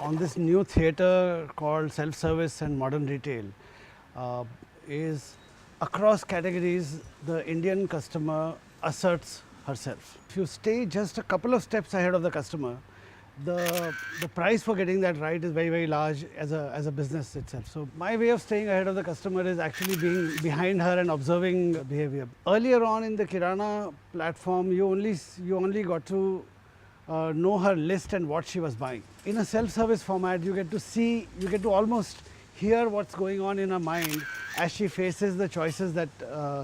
on this new theatre called self-service and modern retail is across categories the Indian customer asserts herself. If you stay just a couple of steps ahead of the customer, the price for getting that right is very, very large as a business itself. So my way of staying ahead of the customer is actually being behind her and observing behavior. Earlier on in the Kirana platform, you only got to know her list and what she was buying. In a self-service format, you get to almost hear what's going on in her mind as she faces the choices that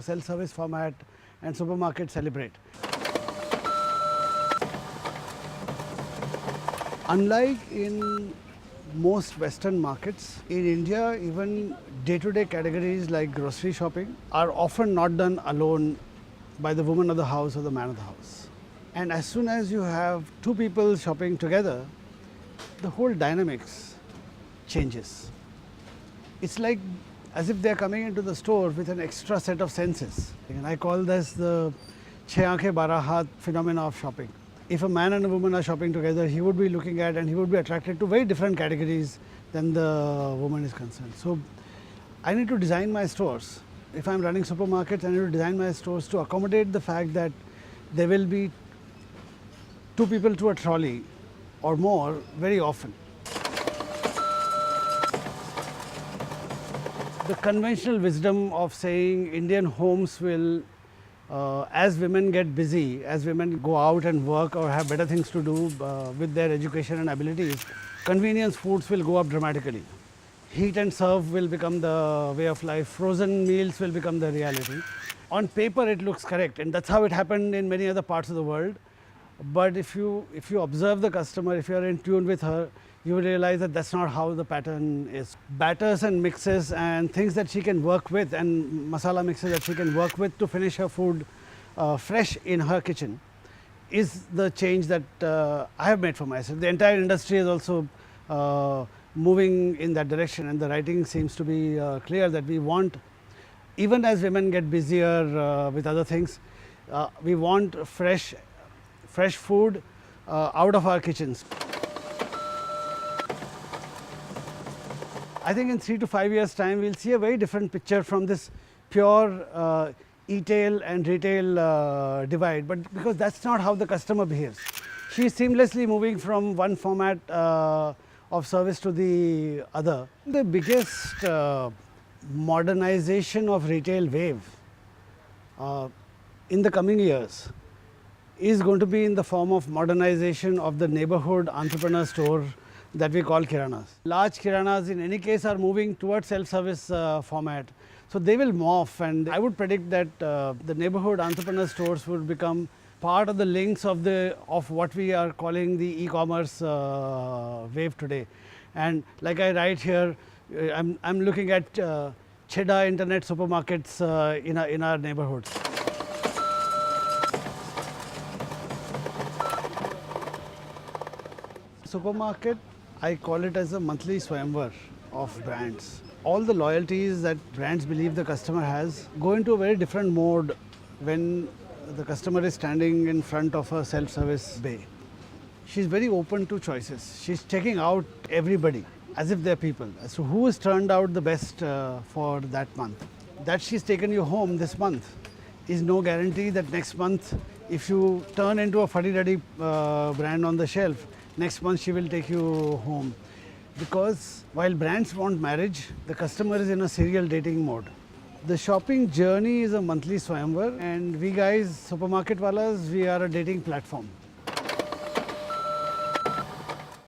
self-service format and supermarket celebrate. Unlike in most Western markets, in India, even day-to-day categories like grocery shopping are often not done alone by the woman of the house or the man of the house. And as soon as you have two people shopping together, the whole dynamics changes. It's like as if they're coming into the store with an extra set of senses. And I call this the "Chhe aankhein bara haath" phenomena of shopping. If a man and a woman are shopping together, he would be looking at and he would be attracted to very different categories than the woman is concerned. So I need to design my stores. If I'm running supermarkets, I need to design my stores to accommodate the fact that there will be two people to a trolley or more very often. The conventional wisdom of saying Indian homes will, as women get busy, as women go out and work or have better things to do with their education and abilities, convenience foods will go up dramatically. Heat and serve will become the way of life. Frozen meals will become the reality. On paper, it looks correct, and that's how it happened in many other parts of the world. But if you observe the customer, if you are in tune with her, you will realize that that's not how the pattern is. Batters and mixes and things that she can work with, and masala mixes that she can work with to finish her food fresh in her kitchen, is the change that I have made for myself. The entire industry is also moving in that direction, and the writing seems to be clear that we want, even as women get busier with other things, we want fresh food out of our kitchens. I think in 3 to 5 years' time, we'll see a very different picture from this pure e-tail and retail divide, but because that's not how the customer behaves. She's seamlessly moving from one format of service to the other. The biggest modernization of retail wave in the coming years is going to be in the form of modernization of the neighborhood entrepreneur store that we call kiranas. Large kiranas in any case are moving towards self-service format. So they will morph, and I would predict that the neighborhood entrepreneur stores would become part of the links of what we are calling the e-commerce wave today. And like I write here, I'm looking at Cheda internet supermarkets in our neighborhoods. Supermarket, I call it as a monthly swayamvar of brands. All the loyalties that brands believe the customer has go into a very different mode when the customer is standing in front of a self-service bay. She's very open to choices. She's checking out everybody as if they're people. So who has turned out the best for that month? That she's taken you home this month is no guarantee that next month, if you turn into a fuddy-duddy brand on the shelf, next month she will take you home. Because while brands want marriage, the customer is in a serial dating mode. The shopping journey is a monthly swayamvar, and we guys, supermarket walas, we are a dating platform.